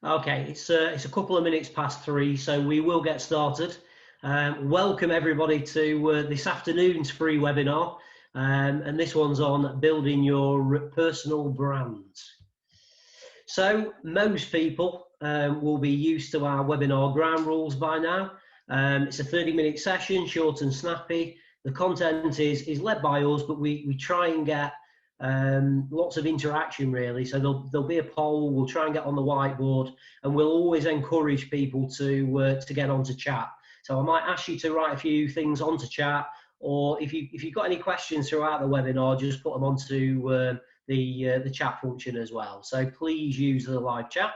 Okay, it's a couple of minutes past 3, so we will get started. Welcome everybody to this afternoon's free webinar, and this one's on building your personal brand. So most people will be used to our webinar ground rules by now. It's a 30-minute session, short and snappy. The content is led by us, but we try and get lots of interaction really. So there'll be a poll. We'll try and get on the whiteboard, and we'll always encourage people to get onto chat. So I might ask you to write a few things onto chat, or if you've got any questions throughout the webinar, just put them onto the chat function as well. So please use the live chat.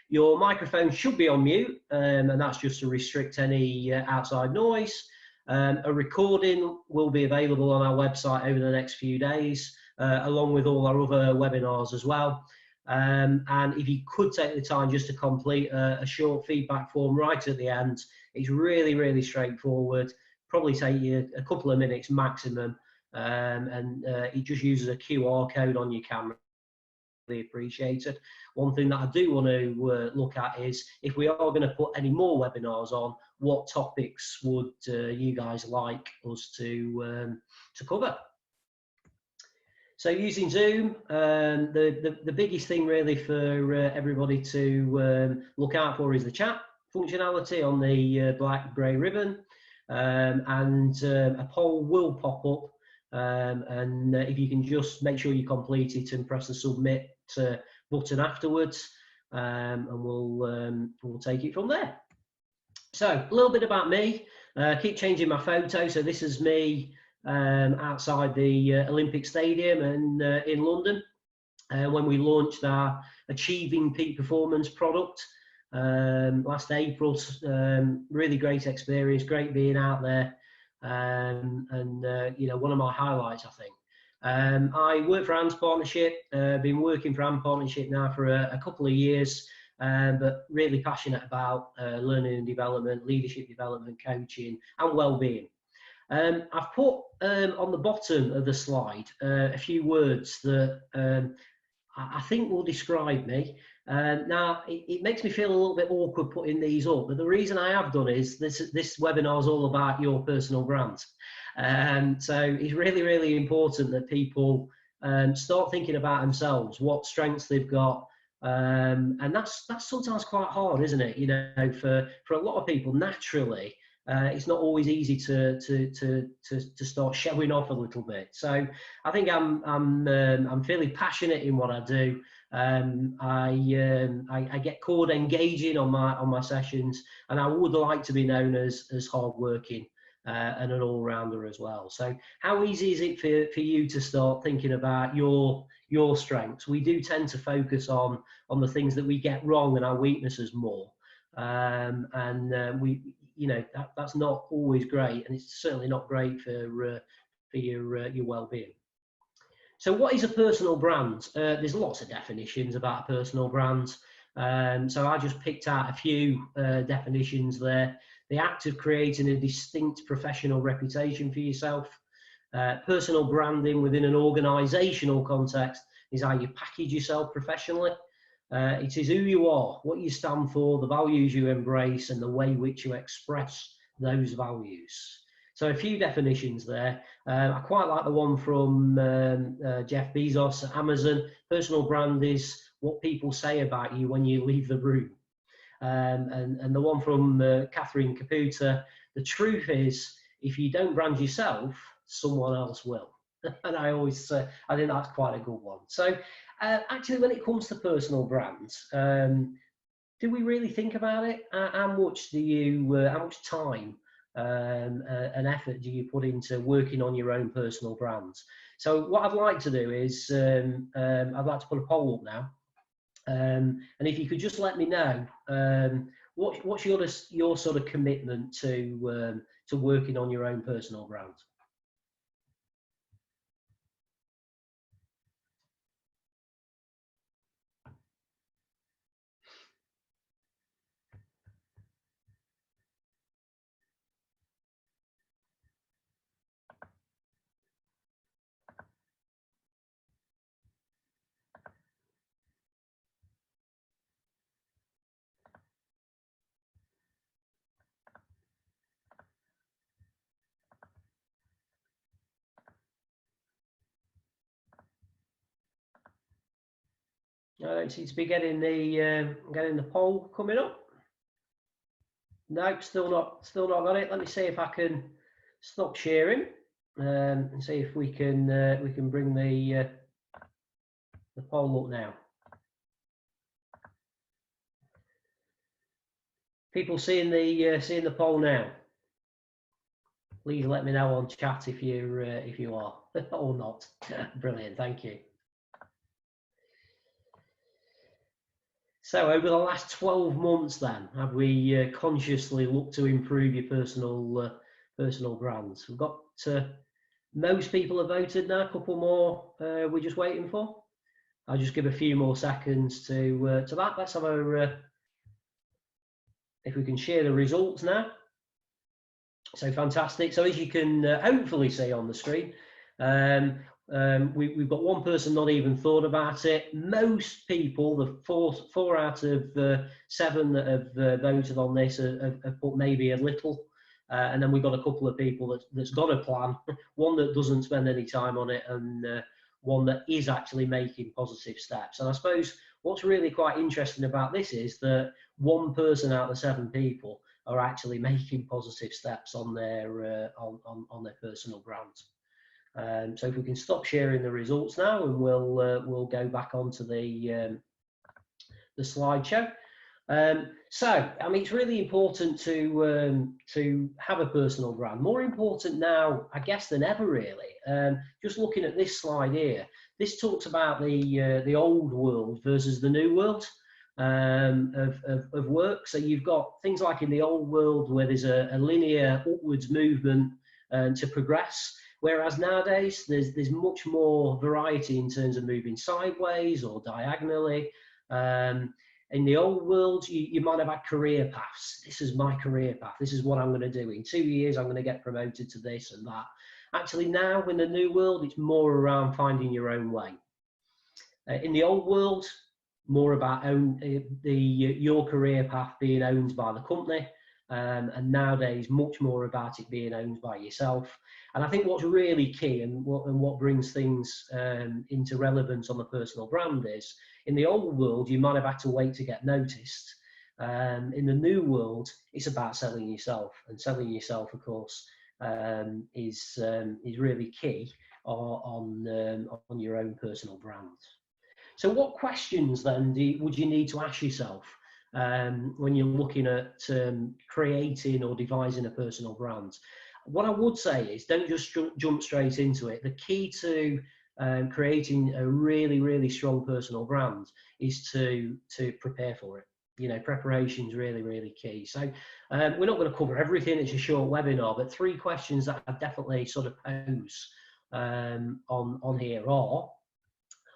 Your microphone should be on mute, and that's just to restrict any outside noise. A recording will be available on our website over the next few days, along with all our other webinars as well. And if you could take the time just to complete a short feedback form right at the end, it's really, really straightforward. Probably take you a couple of minutes maximum, and it just uses a QR code on your camera. Really appreciated. One thing that I do want to look at is if we are going to put any more webinars on, what topics would you guys like us to cover? So using Zoom, the biggest thing really for everybody to look out for is the chat functionality on the black grey ribbon, and a poll will pop up, and if you can just make sure you complete it and press the submit button afterwards, and we'll take it from there. So a little bit about me. Keep changing my photo, so this is me outside the Olympic Stadium and in London when we launched our Achieving Peak Performance product last April. Really great experience, great being out there, and you know, one of my highlights, I think. I work for ANDS Partnership, been working for ANDS Partnership now for a couple of years, but really passionate about learning and development, leadership development, coaching and well-being. I've put on the bottom of the slide a few words that I think will describe me. Now, it makes me feel a little bit awkward putting these up, but the reason I have done is this webinar is all about your personal brand. So it's really, really important that people start thinking about themselves, what strengths they've got. And that's sometimes quite hard, isn't it? You know, for a lot of people, naturally, it's not always easy to start showing off a little bit. So I think I'm fairly passionate in what I do. I get called engaging on my sessions, and I would like to be known as hardworking and an all-rounder as well. So how easy is it for you to start thinking about your strengths? We do tend to focus on the things that we get wrong and our weaknesses more, and we, you know, that's not always great, and it's certainly not great for your well-being. So what is a personal brand? There's lots of definitions about a personal brand. So I just picked out a few definitions there. The act of creating a distinct professional reputation for yourself. Personal branding within an organisational context is how you package yourself professionally. It is who you are, what you stand for, the values you embrace, and the way which you express those values. So a few definitions there. I quite like the one from Jeff Bezos at Amazon. Personal brand is what people say about you when you leave the room. And the one from Catherine Caputa, the truth is, if you don't brand yourself, someone else will. And I always I think that's quite a good one. So actually, when it comes to personal brands, do we really think about it? How much time and effort do you put into working on your own personal brands? So what I'd like to do is I'd like to put a poll up now, and if you could just let me know what's your sort of commitment to working on your own personal brand. I don't seem to be getting the poll coming up. Nope, still not got it. Let me see if I can stop sharing and see if we can bring the poll up now. People seeing the poll now? Please let me know on chat if you are or not. Brilliant, thank you. So over the last 12 months then, have we consciously looked to improve your personal brands? We've got most people have voted now, a couple more we're just waiting for. I'll just give a few more seconds to that. Let's have a, if we can share the results now. So fantastic. So as you can hopefully see on the screen, we've got one person not even thought about it. Most people, the four out of 7 that have voted on this have put maybe a little. And then we've got a couple of people that's got a plan, one that doesn't spend any time on it, and one that is actually making positive steps. And I suppose what's really quite interesting about this is that one person out of 7 people are actually making positive steps on their on their personal brand. So if we can stop sharing the results now, and we'll go back onto the slideshow. So I mean, it's really important to have a personal brand. More important now, I guess, than ever, really. Just looking at this slide here, this talks about the old world versus the new world of work. So you've got things like in the old world where there's a linear upwards movement to progress, whereas nowadays there's much more variety in terms of moving sideways or diagonally. In the old world, you might have had career paths. This is my career path. This is what I'm going to do. In 2 years, I'm going to get promoted to this and that. Actually, now in the new world, it's more around finding your own way. In the old world, more about your career path being owned by the company. And nowadays, much more about it being owned by yourself. And I think what's really key and what brings things into relevance on the personal brand is, in the old world, you might have had to wait to get noticed. In the new world, it's about selling yourself, and selling yourself, of course, is really key on your own personal brand. So, what questions then would you need to ask yourself when you're looking at creating or devising a personal brand? What I would say is, don't just jump straight into it. The key to creating a really, really strong personal brand is to prepare for it. You know, preparation is really, really key. So we're not going to cover everything. It's a short webinar, but 3 questions that I definitely sort of pose on here are: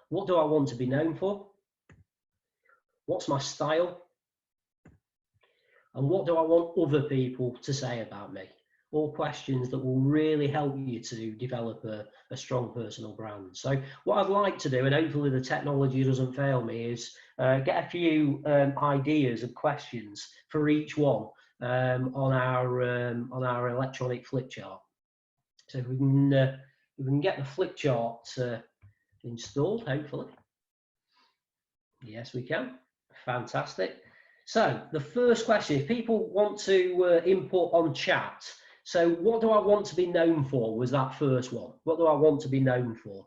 what do I want to be known for? What's my style? And what do I want other people to say about me? All questions that will really help you to develop a strong personal brand. So what I'd like to do, and hopefully the technology doesn't fail me, is get a few ideas of questions for each one on our electronic flip chart. So if we can get the flip chart installed, hopefully. Yes, we can. Fantastic. So the first question, if people want to input on chat, so what do I want to be known for was that first one. What do I want to be known for?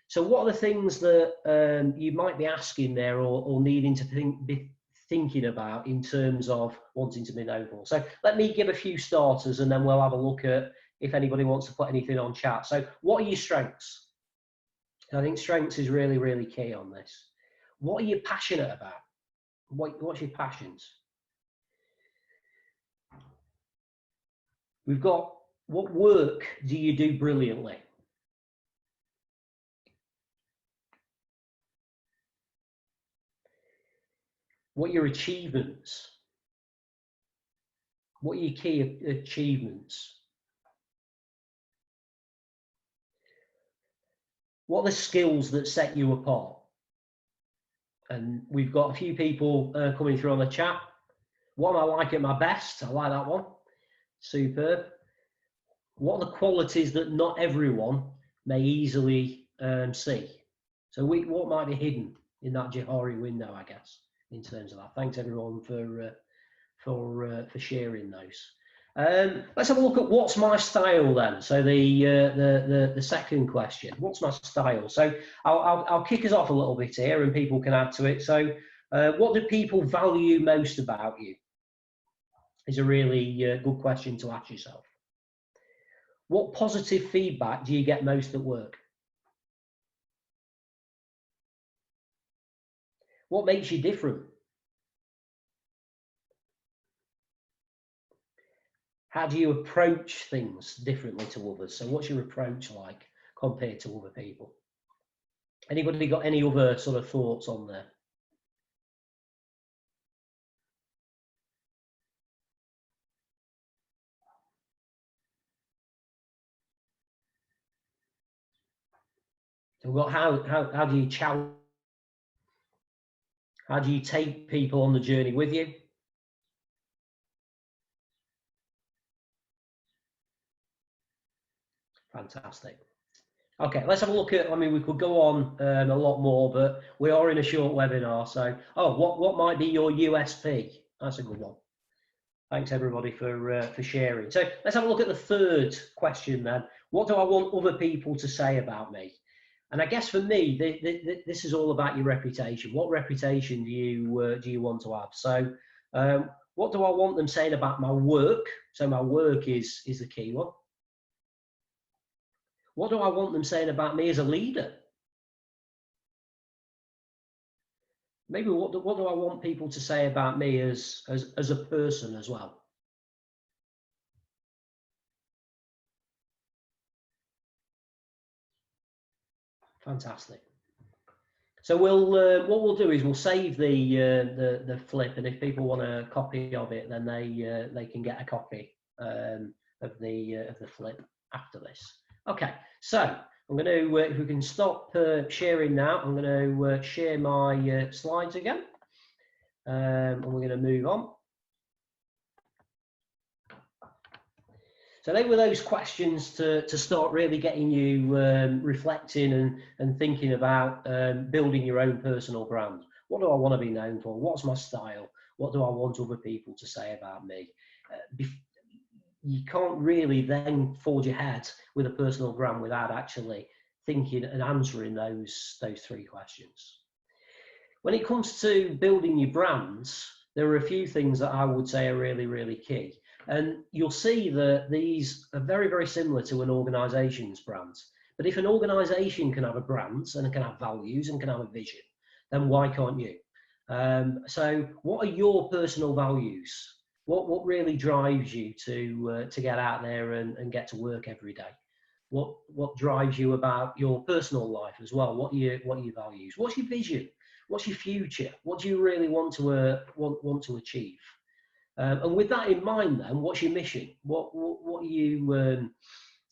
So what are the things that you might be asking there or needing to be thinking about in terms of wanting to be known for? So let me give a few starters, and then we'll have a look at if anybody wants to put anything on chat. So what are your strengths? I think strengths is really, really key on this. What are you passionate about? What's your passions? We've got, what work do you do brilliantly? What are your achievements? What are your key achievements? What are the skills that set you apart? And we've got a few people coming through on the chat. What am I like at my best? I like that one. Superb. What are the qualities that not everyone may easily see? So what might be hidden? in that Johari window, I guess, in terms of that. Thanks everyone for sharing those. Let's have a look at what's my style then. So the second question, what's my style? So I'll kick us off a little bit here, and people can add to it. So what do people value most about you? Is a really good question to ask yourself. What positive feedback do you get most at work? What makes you different? How do you approach things differently to others? So what's your approach like compared to other people? Anybody got any other sort of thoughts on there? So what, how do you challenge? How do you take people on the journey with you? Fantastic. Okay, let's have a look at, I mean, we could go on a lot more, but we are in a short webinar. So, what might be your USP? That's a good one. Thanks everybody for sharing. So let's have a look at the third question then. What do I want other people to say about me? And I guess for me, this is all about your reputation. What reputation do you want to have? So what do I want them saying about my work? So my work is the key one. What do I want them saying about me as a leader? Maybe what do I want people to say about me as a person as well? Fantastic. So we'll what we'll do is we'll save the flip, and if people want a copy of it, then they can get a copy of the flip after this. Okay, so I'm going to if we can stop sharing now, I'm going to share my slides again, and we're going to move on. So they were those questions to start really getting you reflecting and thinking about building your own personal brand. What do I want to be known for? What's my style? What do I want other people to say about me? You can't really then forge ahead with a personal brand without actually thinking and answering those three questions. When it comes to building your brands, there are a few things that I would say are really, really key. And you'll see that these are very, very similar to an organisation's brands. But if an organisation can have a brand and can have values and can have a vision, then why can't you? So what are your personal values? What really drives you to get out there and get to work every day? What drives you about your personal life as well? What are your values? What's your vision? What's your future? What do you really want to achieve? And with that in mind, then, what's your mission? What are you going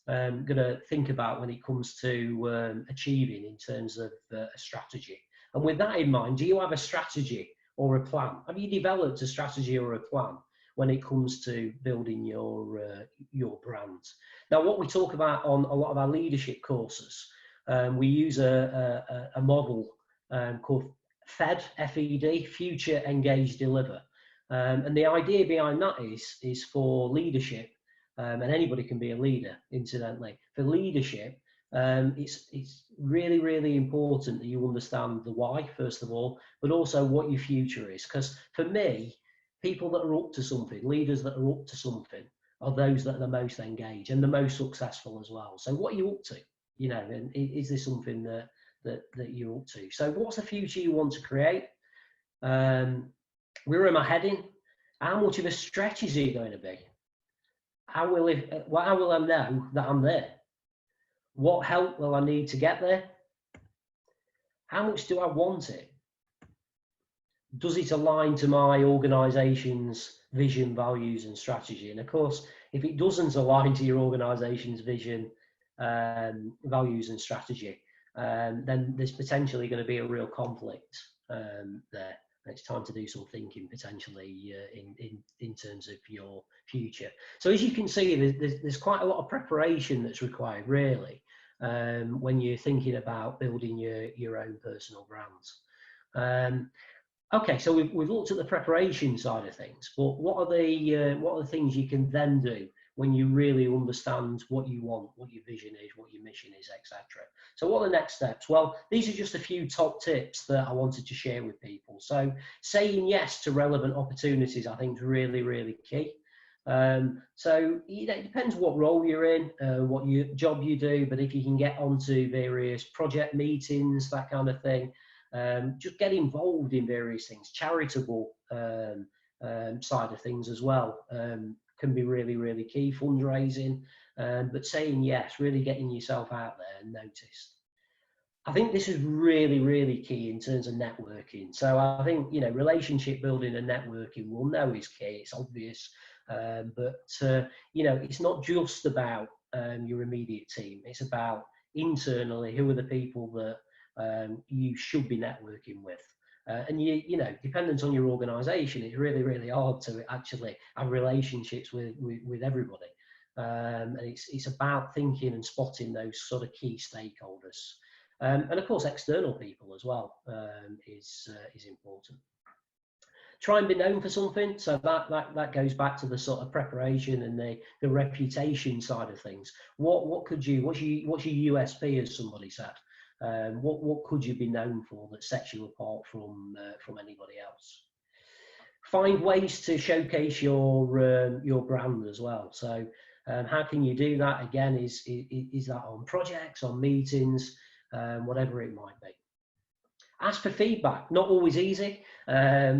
to think about when it comes to achieving in terms of a strategy? And with that in mind, do you have a strategy or a plan? Have you developed a strategy or a plan when it comes to building your brand? Now, what we talk about on a lot of our leadership courses, we use a model called FED, F-E-D, Future, Engage, Deliver. And the idea behind that is for leadership, and anybody can be a leader, incidentally. For leadership, it's really, really important that you understand the why, first of all, but also what your future is. Because for me, people that are up to something, leaders that are up to something, are those that are the most engaged and the most successful as well. So what are you up to? You know, and is this something that you're up to? So what's the future you want to create? Where am I heading? How much of a stretch is it going to be? How will I know that I'm there? What help will I need to get there? How much do I want it? Does it align to my organisation's vision, values, and strategy? And of course, if it doesn't align to your organisation's vision, values, and strategy, then there's potentially going to be a real conflict there. It's time to do some thinking potentially in terms of your future. So as you can see, there's quite a lot of preparation that's required, really, when you're thinking about building your own personal brands. Okay, so we've looked at the preparation side of things, but what are the things you can then do when you really understand what you want, what your vision is, what your mission is, etc. So what are the next steps? Well, these are just a few top tips that I wanted to share with people. So saying yes to relevant opportunities, I think, is really, really key. So it depends what role you're in, what job you do, but if you can get onto various project meetings, that kind of thing, just get involved in various things, charitable side of things as well, can be really, really key, fundraising, but saying yes, really getting yourself out there and noticed. I think this is really, really key in terms of networking. So I think, relationship building and networking, we'll know is key, it's obvious, but it's not just about your immediate team, it's about internally, who are the people that you should be networking with. And dependent on your organisation, it's really, really hard to actually have relationships with everybody. And it's about thinking and spotting those sort of key stakeholders. And of course, external people as well is important. Try and be known for something. So that goes back to the sort of preparation and the reputation side of things. What's your USP, as somebody said? What could you be known for that sets you apart from anybody else? Find ways to showcase your brand as well. So how can you do that? Again, is that on projects, on meetings, whatever it might be. Ask for feedback. Not always easy, it's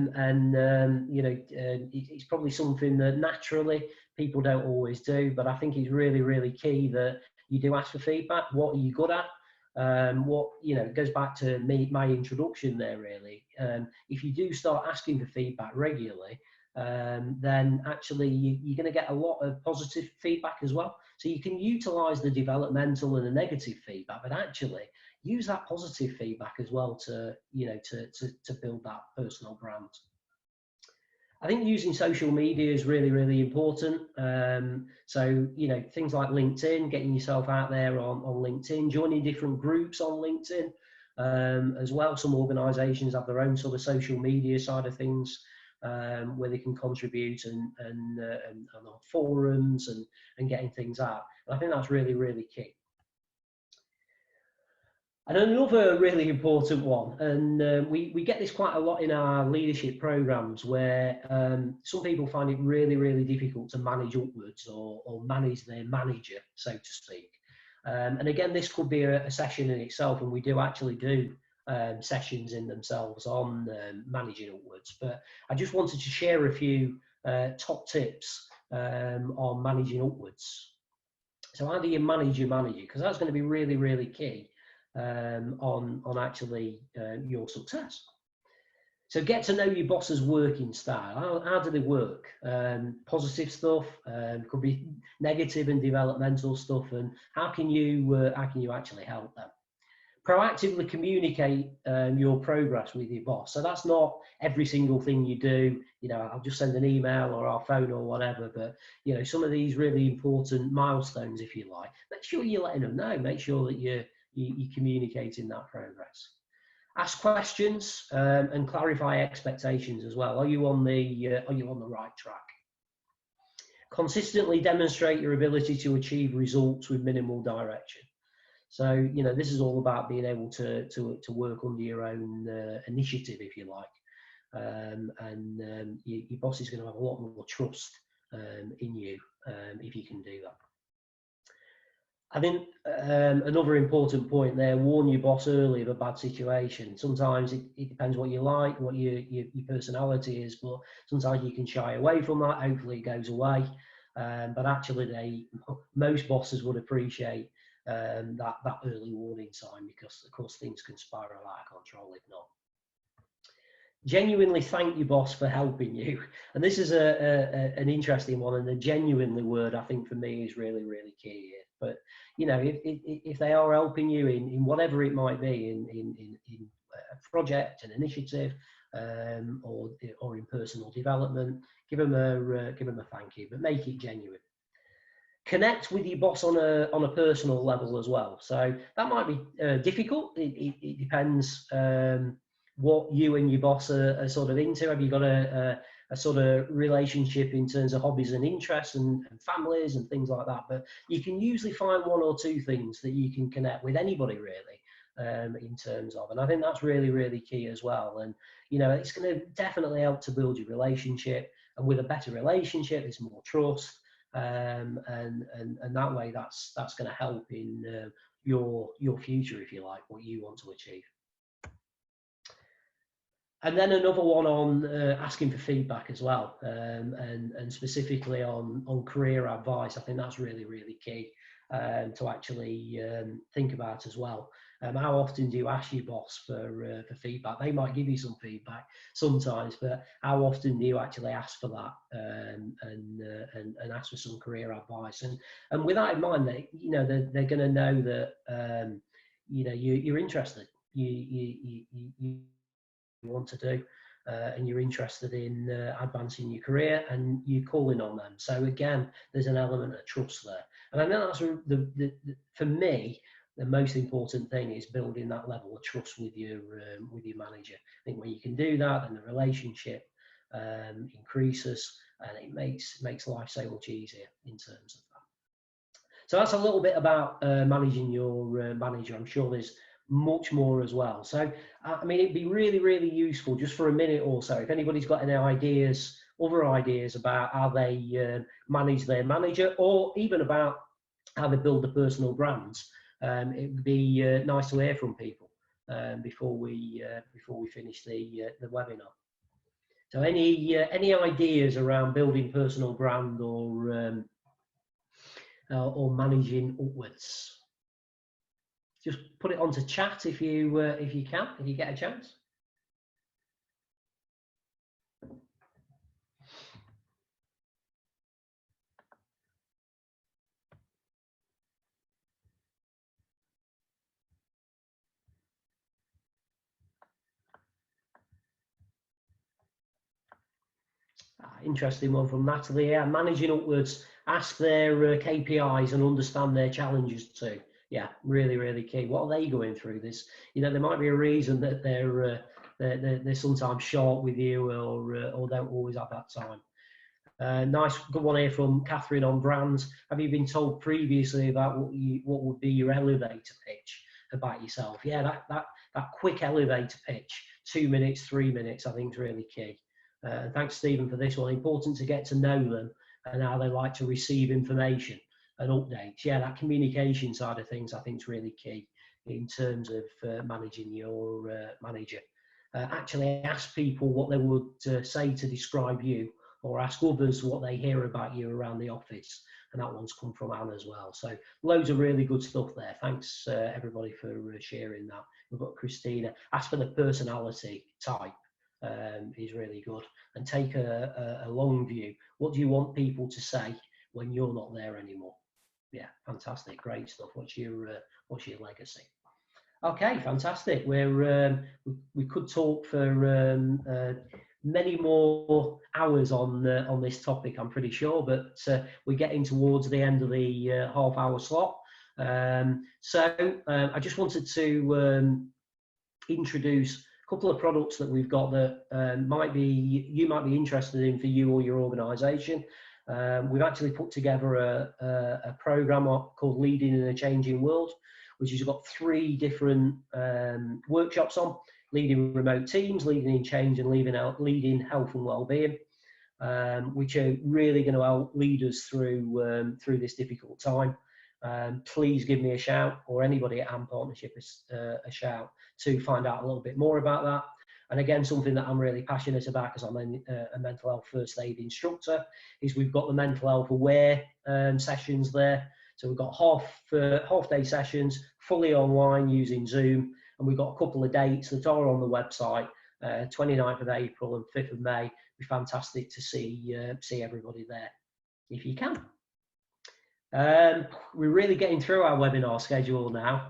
probably something that naturally people don't always do, but I think it's really, really key that you do ask for feedback. What are you good at? It goes back to my introduction there, really. If you do start asking for feedback regularly, then actually you're going to get a lot of positive feedback as well. So you can utilize the developmental and the negative feedback, but actually use that positive feedback as well to build that personal brand. I think using social media is really, really important. So things like LinkedIn, getting yourself out there on LinkedIn, joining different groups on LinkedIn as well. Some organisations have their own sort of social media side of things, where they can contribute and on forums and getting things out. And I think that's really, really key. And another really important one, and we get this quite a lot in our leadership programs, where some people find it really, really difficult to manage upwards or manage their manager, so to speak. And again, this could be a session in itself, and we do actually do sessions in themselves on managing upwards. But I just wanted to share a few top tips on managing upwards. So how do you manage your manager? Because that's going to be really, really key on actually your success. So get to know your boss's working style. How do they work? Positive stuff, could be negative and developmental stuff, and how can you actually help them? Proactively communicate your progress with your boss. So that's not every single thing you do. I'll just send an email or our phone or whatever, but some of these really important milestones, if you like, make sure you're letting them know. Make sure that you're communicating that progress. Ask questions and clarify expectations as well. Are you on the right track? Consistently demonstrate your ability to achieve results with minimal direction. So this is all about being able to work under your own initiative, if you like, and your boss is going to have a lot more trust in you if you can do that. I think another important point there, warn your boss early of a bad situation. Sometimes it depends what you like, what your personality is, but sometimes you can shy away from that. Hopefully it goes away. But actually most bosses would appreciate that early warning sign, because of course things can spiral out of control if not. Genuinely thank your boss for helping you, and this is an interesting one, and the genuinely word I think for me is really, really key here. But if they are helping you in whatever it might be, in a project, an initiative, or in personal development, give them a thank you, but make it genuine. Connect with your boss on a personal level as well. So that might be difficult. It depends what you and your boss are sort of into? Have you got a sort of relationship in terms of hobbies and interests and families and things like that? But you can usually find one or two things that you can connect with anybody really, in terms of, and I think that's really, really key as well. And you know, it's going to definitely help to build your relationship, and with a better relationship, there's more trust, and that way, that's going to help in your future, if you like, what you want to achieve. And then another one on asking for feedback as well, and specifically on career advice. I think that's really, really key to actually think about as well. How often do you ask your boss for feedback? They might give you some feedback sometimes, but how often do you actually ask for that, and ask for some career advice? And with that in mind, you know, they're going to know that you know, you're interested. You want to do, and you're interested in advancing your career, and you're calling on them. So again, there's an element of trust there, and I know that's for me, the most important thing is building that level of trust with your manager. I think when you can do that, then the relationship increases, and it makes life so much easier in terms of that. So that's a little bit about managing your manager. I'm sure there's much more as well. So, I mean, it'd be really, really useful just for a minute or so, if anybody's got any ideas, other ideas about how they manage their manager, or even about how they build the personal brands. It would be nice to hear from people before we finish the webinar. So, any ideas around building personal brand or managing upwards? Just put it onto chat if you can, if you get a chance. Interesting one from Natalie. Yeah, managing upwards. Ask their KPIs and understand their challenges too. Yeah, really, really key. What are they going through? This, you know, there might be a reason that they're sometimes short with you, or don't always have that time. Nice, good one here from Catherine on brands. Have you been told previously about what would be your elevator pitch about yourself? Yeah, that quick elevator pitch, 2 minutes, 3 minutes, I think is really key. Thanks, Stephen, for this one. Important to get to know them and how they like to receive information and updates. Yeah, that communication side of things, I think, is really key in terms of managing your manager. Actually, ask people what they would say to describe you, or ask others what they hear about you around the office. And that one's come from Anne as well. So loads of really good stuff there. Thanks, everybody, for sharing that. We've got Christina. Ask for the personality type. Is really good, and take a long view. What do you want people to say when you're not there anymore? Yeah, fantastic, great stuff. What's your legacy? Okay, fantastic. We could talk for many more hours on this topic, I'm pretty sure, but we're getting towards the end of the half-hour slot. So I just wanted to introduce couple of products that we've got that you might be interested in for you or your organisation. We've actually put together a program called Leading in a Changing World, which has got 3 different workshops on: leading remote teams, leading in change, and leading health and well-being, which are really going to help lead us through this difficult time. Please give me a shout, or anybody at AM Partnership a shout, to find out a little bit more about that. And again, something that I'm really passionate about, because I'm a mental health first aid instructor, is we've got the mental health aware sessions there. So we've got half day sessions, fully online using Zoom, and we've got a couple of dates that are on the website. 29th of April and 5th of May. It'd be fantastic to see everybody there if you can. We're really getting through our webinar schedule now,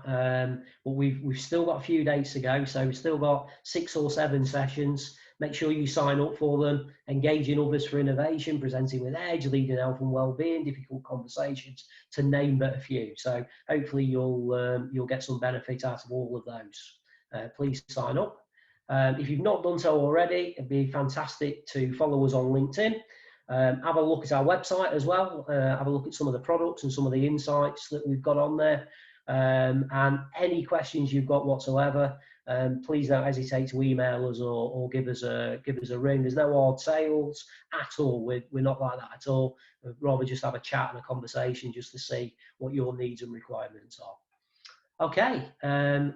but we've still got a few days to go, so we've still got 6 or 7 sessions. Make sure you sign up for them. Engaging others for innovation, presenting with edge, leading health and well-being, difficult conversations, to name but a few. So hopefully you'll get some benefit out of all of those. Please sign up. If you've not done so already, it'd be fantastic to follow us on LinkedIn. Have a look at our website as well. Have a look at some of the products and some of the insights that we've got on there. And any questions you've got whatsoever, please don't hesitate to email us or give us a ring. There's no hard sales at all. We're not like that at all. We'd rather just have a chat and a conversation just to see what your needs and requirements are. Okay,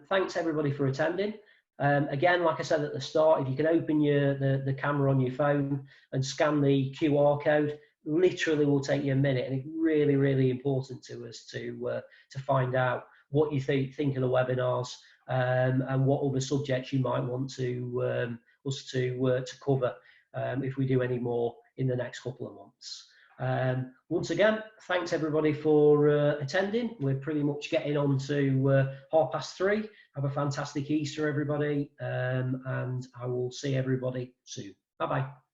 thanks everybody for attending. Again, like I said at the start, if you can open the camera on your phone and scan the QR code, literally will take you a minute, and it's really, really important to us to find out what you think of the webinars, and what other subjects you might want to us to cover if we do any more in the next couple of months. Once again, thanks everybody for attending. We're pretty much getting on to 3:30. Have a fantastic Easter, everybody, and I will see everybody soon. Bye-bye.